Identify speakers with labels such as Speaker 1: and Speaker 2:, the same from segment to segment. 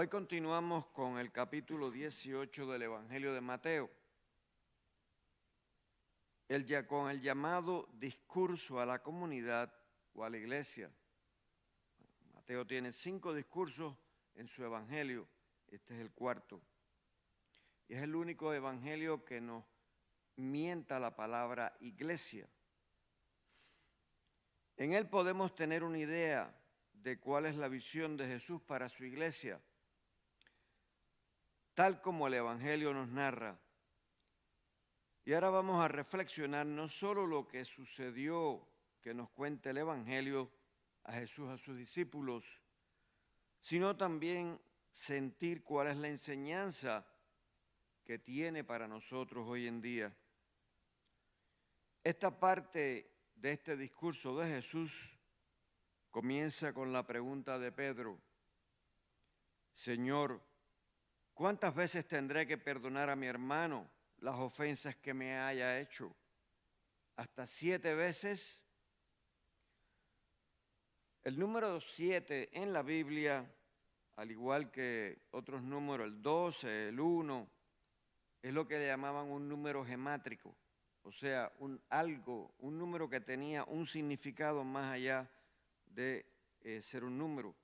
Speaker 1: Hoy continuamos con el capítulo 18 del Evangelio de Mateo, con el llamado discurso a la comunidad o a la iglesia. Mateo tiene 5 discursos en su Evangelio, este es el cuarto. Y es el único Evangelio que nos mienta la palabra iglesia. En él podemos tener una idea de cuál es la visión de Jesús para su iglesia, tal como el Evangelio nos narra. Y ahora vamos a reflexionar no solo lo que sucedió, que nos cuenta el Evangelio a Jesús, a sus discípulos, sino también sentir cuál es la enseñanza que tiene para nosotros hoy en día. Esta parte de este discurso de Jesús comienza con la pregunta de Pedro: Señor, ¿cuántas veces tendré que perdonar a mi hermano las ofensas que me haya hecho? ¿Hasta 7 veces? El número 7 en la Biblia, al igual que otros números, el 12, el 1, es lo que le llamaban un número gemátrico, o sea, un número que tenía un significado más allá de ser un número.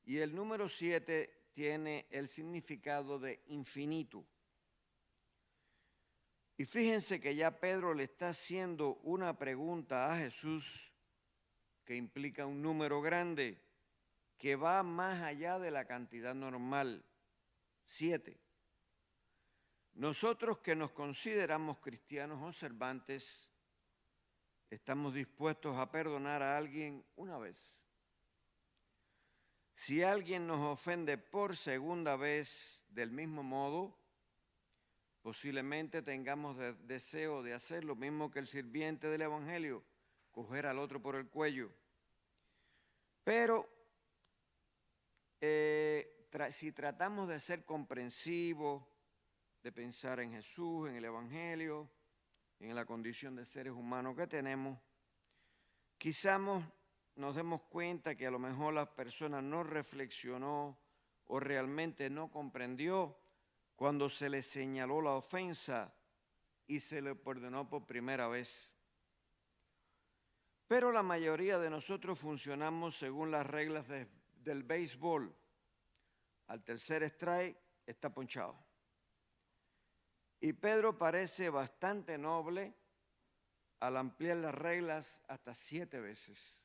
Speaker 1: Y el número 7 tiene el significado de infinito. Y fíjense que ya Pedro le está haciendo una pregunta a Jesús que implica un número grande, que va más allá de la cantidad normal, 7. Nosotros que nos consideramos cristianos observantes, estamos dispuestos a perdonar a alguien una vez. Si alguien nos ofende por segunda vez del mismo modo, posiblemente tengamos deseo de hacer lo mismo que el sirviente del Evangelio, coger al otro por el cuello. Pero si tratamos de ser comprensivos, de pensar en Jesús, en el Evangelio, en la condición de seres humanos que tenemos, quizás nos demos cuenta que a lo mejor la persona no reflexionó o realmente no comprendió cuando se le señaló la ofensa y se le perdonó por primera vez. Pero la mayoría de nosotros funcionamos según las reglas del béisbol. Al tercer strike está ponchado. Y Pedro parece bastante noble al ampliar las reglas hasta 7 veces.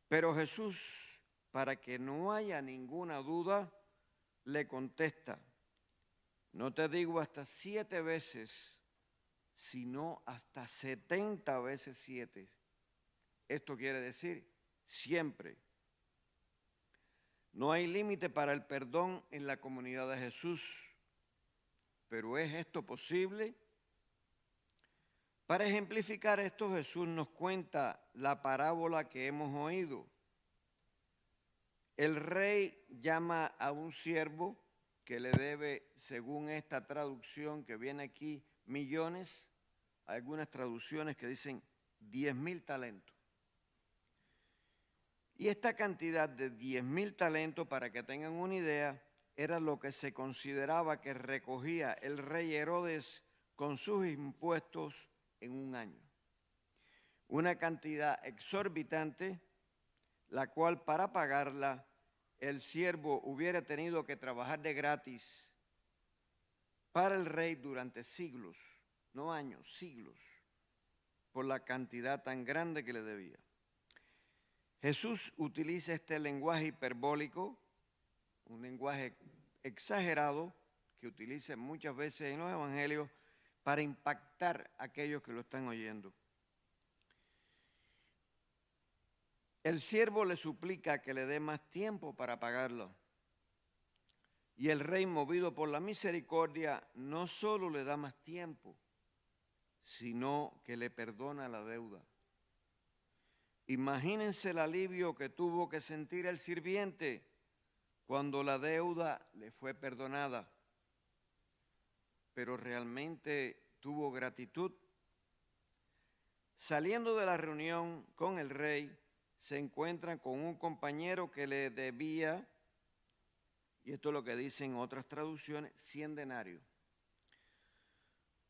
Speaker 1: Pero Jesús, para que no haya ninguna duda, le contesta: no te digo hasta 7 veces, sino hasta 70 veces 7. Esto quiere decir siempre. No hay límite para el perdón en la comunidad de Jesús. ¿Pero es esto posible? Para ejemplificar esto, Jesús nos cuenta la parábola que hemos oído. El rey llama a un siervo que le debe, según esta traducción que viene aquí, millones. Hay algunas traducciones que dicen 10,000 talentos. Y esta cantidad de 10,000 talentos, para que tengan una idea, era lo que se consideraba que recogía el rey Herodes con sus impuestos en un año. Una cantidad exorbitante, la cual para pagarla el siervo hubiera tenido que trabajar de gratis para el rey durante siglos, no años, siglos, por la cantidad tan grande que le debía. Jesús utiliza este lenguaje hiperbólico, un lenguaje exagerado que utiliza muchas veces en los evangelios para impactar a aquellos que lo están oyendo. El siervo le suplica que le dé más tiempo para pagarlo. Y el rey, movido por la misericordia, no solo le da más tiempo, sino que le perdona la deuda. Imagínense el alivio que tuvo que sentir el sirviente cuando la deuda le fue perdonada. Pero realmente tuvo gratitud. Saliendo de la reunión con el rey, se encuentran con un compañero que le debía y esto es lo que dicen otras traducciones, 100 denarios.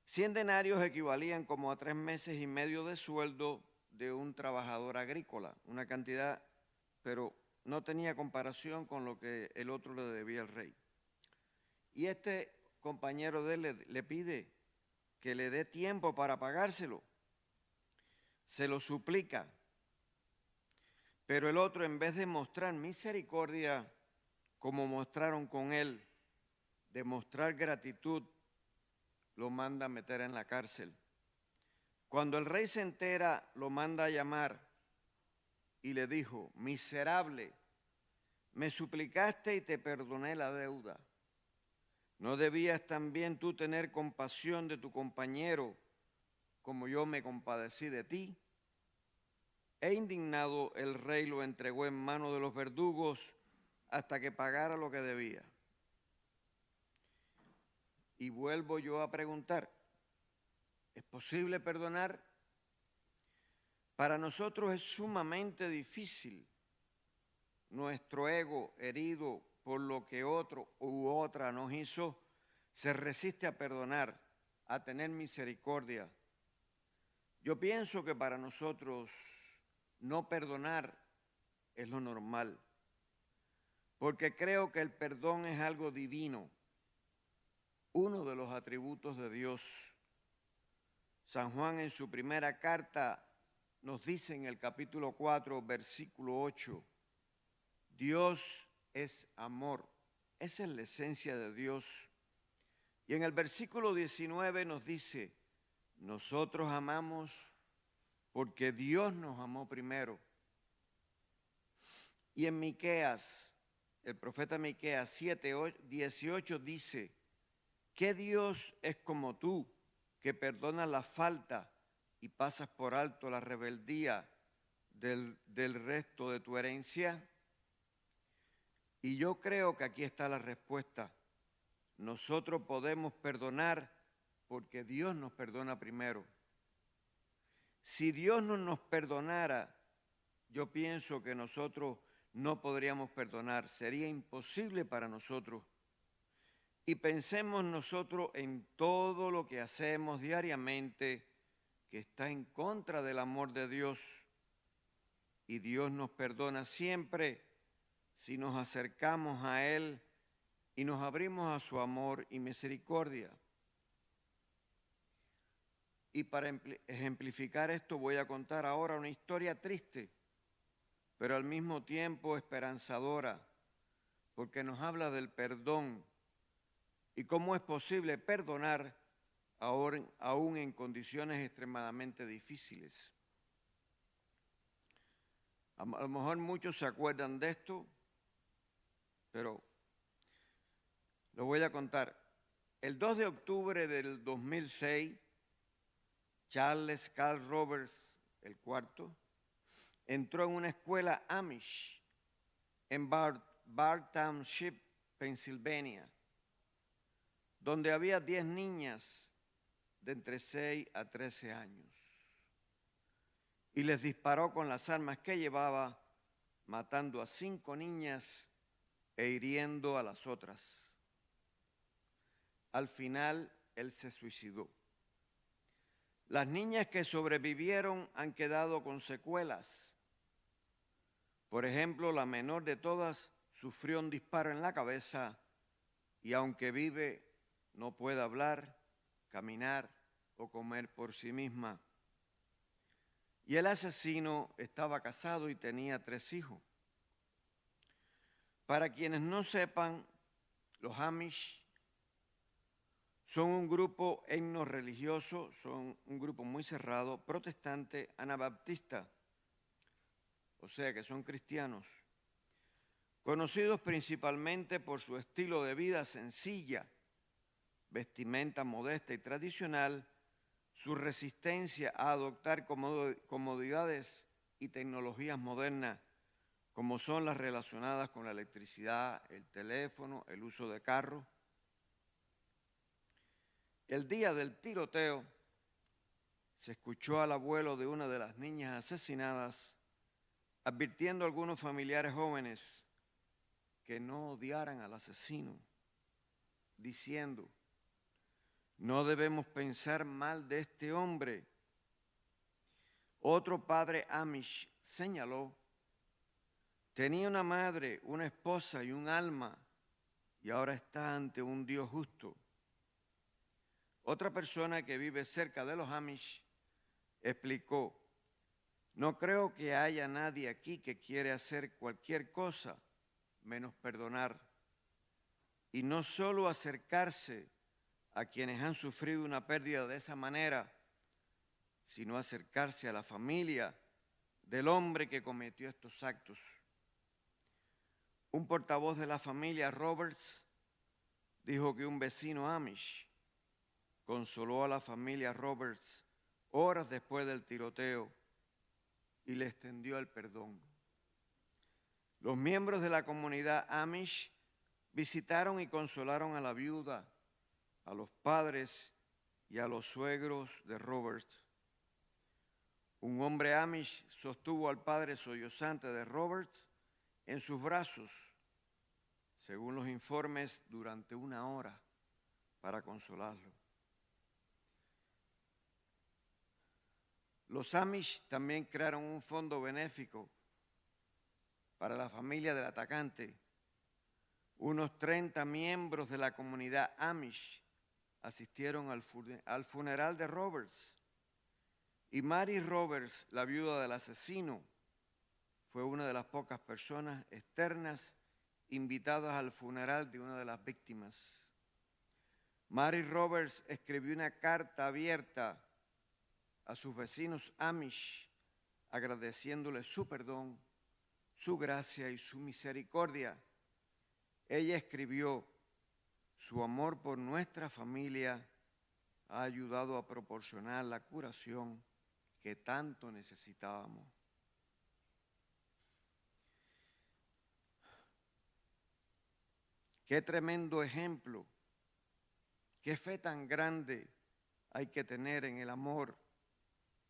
Speaker 1: 100 denarios equivalían como a 3 meses y medio de sueldo de un trabajador agrícola, una cantidad, pero no tenía comparación con lo que el otro le debía al rey. Y este compañero de él le pide que le dé tiempo para pagárselo. Se lo suplica. Pero el otro, en vez de mostrar misericordia, como mostraron con él, de mostrar gratitud, lo manda a meter en la cárcel. Cuando el rey se entera, lo manda a llamar y le dijo: miserable, me suplicaste y te perdoné la deuda. ¿No debías también tú tener compasión de tu compañero como yo me compadecí de ti? E indignado, el rey lo entregó en manos de los verdugos hasta que pagara lo que debía. Y vuelvo yo a preguntar, ¿es posible perdonar? Para nosotros es sumamente difícil. Nuestro ego herido por lo que otro u otra nos hizo, se resiste a perdonar, a tener misericordia. Yo pienso que para nosotros no perdonar es lo normal, porque creo que el perdón es algo divino, uno de los atributos de Dios. San Juan en su primera carta nos dice en el capítulo 4, versículo 8, Dios es amor, esa es la esencia de Dios. Y en el versículo 19 nos dice, nosotros amamos porque Dios nos amó primero. Y en Miqueas, el profeta Miqueas 7:18 dice, ¿qué Dios es como tú, que perdonas la falta y pasas por alto la rebeldía del resto de tu herencia? Y yo creo que aquí está la respuesta. Nosotros podemos perdonar porque Dios nos perdona primero. Si Dios no nos perdonara, yo pienso que nosotros no podríamos perdonar. Sería imposible para nosotros. Y pensemos nosotros en todo lo que hacemos diariamente que está en contra del amor de Dios. Y Dios nos perdona siempre si nos acercamos a Él y nos abrimos a su amor y misericordia. Y para ejemplificar esto voy a contar ahora una historia triste, pero al mismo tiempo esperanzadora, porque nos habla del perdón y cómo es posible perdonar aún en condiciones extremadamente difíciles. A lo mejor muchos se acuerdan de esto, pero lo voy a contar. El 2 de octubre del 2006, Charles Carl Roberts, el cuarto, entró en una escuela Amish en Bard Township, Pensilvania, donde había 10 niñas de entre 6 a 13 años. Y les disparó con las armas que llevaba, matando a 5 niñas e hiriendo a las otras. Al final, él se suicidó. Las niñas que sobrevivieron han quedado con secuelas. Por ejemplo, la menor de todas sufrió un disparo en la cabeza y aunque vive, no puede hablar, caminar o comer por sí misma. Y el asesino estaba casado y tenía 3 hijos. Para quienes no sepan, los Amish son un grupo etno-religioso, son un grupo muy cerrado, protestante, anabaptista, o sea que son cristianos, conocidos principalmente por su estilo de vida sencilla, vestimenta modesta y tradicional, su resistencia a adoptar comodidades y tecnologías modernas, como son las relacionadas con la electricidad, el teléfono, el uso de carros. El día del tiroteo, se escuchó al abuelo de una de las niñas asesinadas advirtiendo a algunos familiares jóvenes que no odiaran al asesino, diciendo, no debemos pensar mal de este hombre. Otro padre Amish señaló, tenía una madre, una esposa y un alma, y ahora está ante un Dios justo. Otra persona que vive cerca de los Amish explicó, no creo que haya nadie aquí que quiere hacer cualquier cosa menos perdonar, y no solo acercarse a quienes han sufrido una pérdida de esa manera, sino acercarse a la familia del hombre que cometió estos actos. Un portavoz de la familia Roberts dijo que un vecino Amish consoló a la familia Roberts horas después del tiroteo y le extendió el perdón. Los miembros de la comunidad Amish visitaron y consolaron a la viuda, a los padres y a los suegros de Roberts. Un hombre Amish sostuvo al padre sollozante de Roberts en sus brazos, según los informes, durante 1 hora para consolarlo. Los Amish también crearon un fondo benéfico para la familia del atacante. Unos 30 miembros de la comunidad Amish asistieron al funeral de Roberts. Y Mary Roberts, la viuda del asesino, fue una de las pocas personas externas invitadas al funeral de una de las víctimas. Mary Roberts escribió una carta abierta a sus vecinos Amish, agradeciéndoles su perdón, su gracia y su misericordia. Ella escribió, su amor por nuestra familia ha ayudado a proporcionar la curación que tanto necesitábamos. Qué tremendo ejemplo, qué fe tan grande hay que tener en el amor,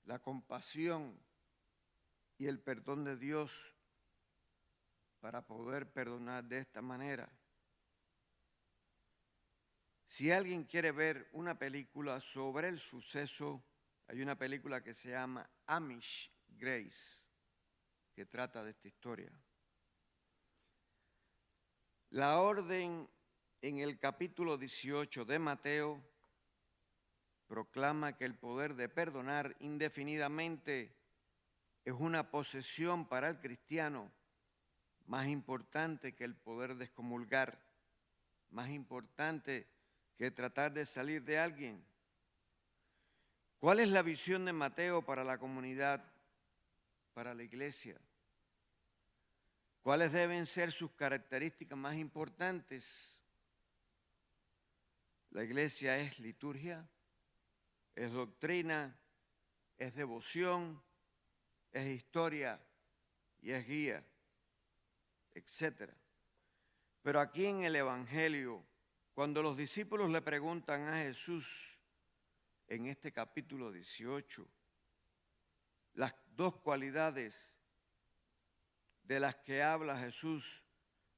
Speaker 1: la compasión y el perdón de Dios para poder perdonar de esta manera. Si alguien quiere ver una película sobre el suceso, hay una película que se llama Amish Grace, que trata de esta historia. La orden en el capítulo 18 de Mateo proclama que el poder de perdonar indefinidamente es una posesión para el cristiano más importante que el poder de excomulgar, más importante que tratar de salir de alguien. ¿Cuál es la visión de Mateo para la comunidad, para la iglesia? ¿Cuáles deben ser sus características más importantes? La iglesia es liturgia, es doctrina, es devoción, es historia y es guía, etc. Pero aquí en el Evangelio, cuando los discípulos le preguntan a Jesús en este capítulo 18, las dos cualidades de las que habla Jesús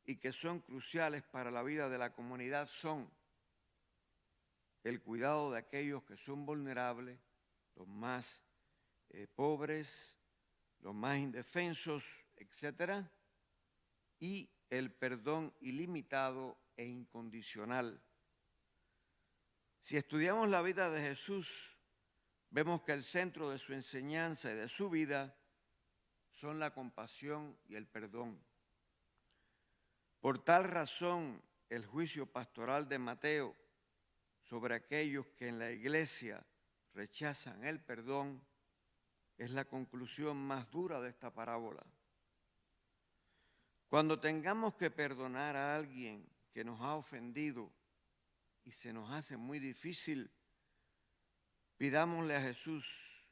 Speaker 1: y que son cruciales para la vida de la comunidad son el cuidado de aquellos que son vulnerables, los más pobres, los más indefensos, etc., y el perdón ilimitado e incondicional. Si estudiamos la vida de Jesús, vemos que el centro de su enseñanza y de su vida son la compasión y el perdón. Por tal razón, el juicio pastoral de Mateo sobre aquellos que en la iglesia rechazan el perdón es la conclusión más dura de esta parábola. Cuando tengamos que perdonar a alguien que nos ha ofendido y se nos hace muy difícil, pidámosle a Jesús,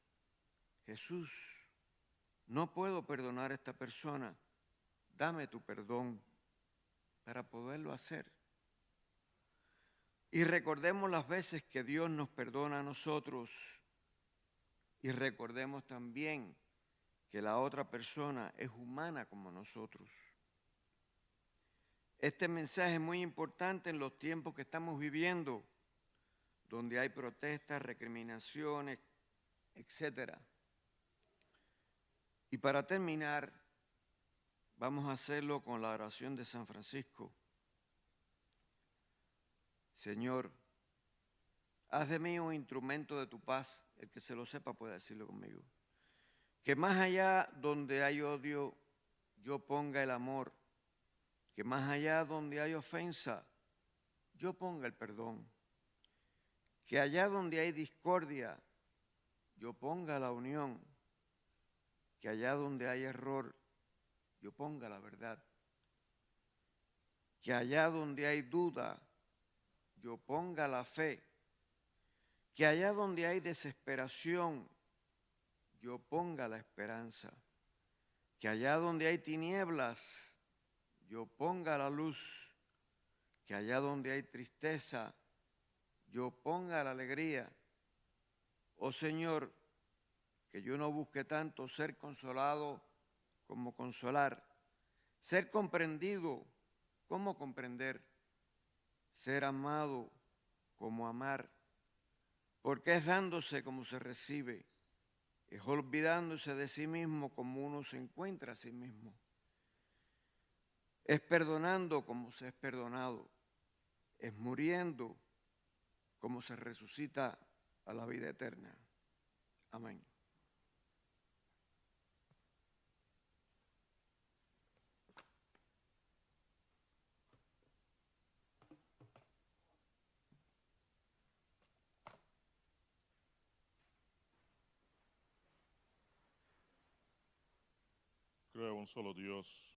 Speaker 1: Jesús, no puedo perdonar a esta persona, dame tu perdón para poderlo hacer. Y recordemos las veces que Dios nos perdona a nosotros y recordemos también que la otra persona es humana como nosotros. Este mensaje es muy importante en los tiempos que estamos viviendo, donde hay protestas, recriminaciones, etc. Y para terminar, vamos a hacerlo con la oración de San Francisco. Señor, haz de mí un instrumento de tu paz. El que se lo sepa puede decirlo conmigo. Que más allá donde hay odio, yo ponga el amor. Que más allá donde hay ofensa, yo ponga el perdón. Que allá donde hay discordia, yo ponga la unión. Que allá donde hay error, yo ponga la verdad. Que allá donde hay duda, yo ponga la fe. Que allá donde hay desesperación, yo ponga la esperanza. Que allá donde hay tinieblas, yo ponga la luz. Que allá donde hay tristeza, yo ponga la alegría. Oh Señor, que yo no busque tanto ser consolado como consolar, ser comprendido como comprender, ser amado como amar, porque es dándose como se recibe, es olvidándose de sí mismo como uno se encuentra a sí mismo, es perdonando como se es perdonado, es muriendo como se resucita a la vida eterna. Amén.
Speaker 2: Creo en un solo Dios,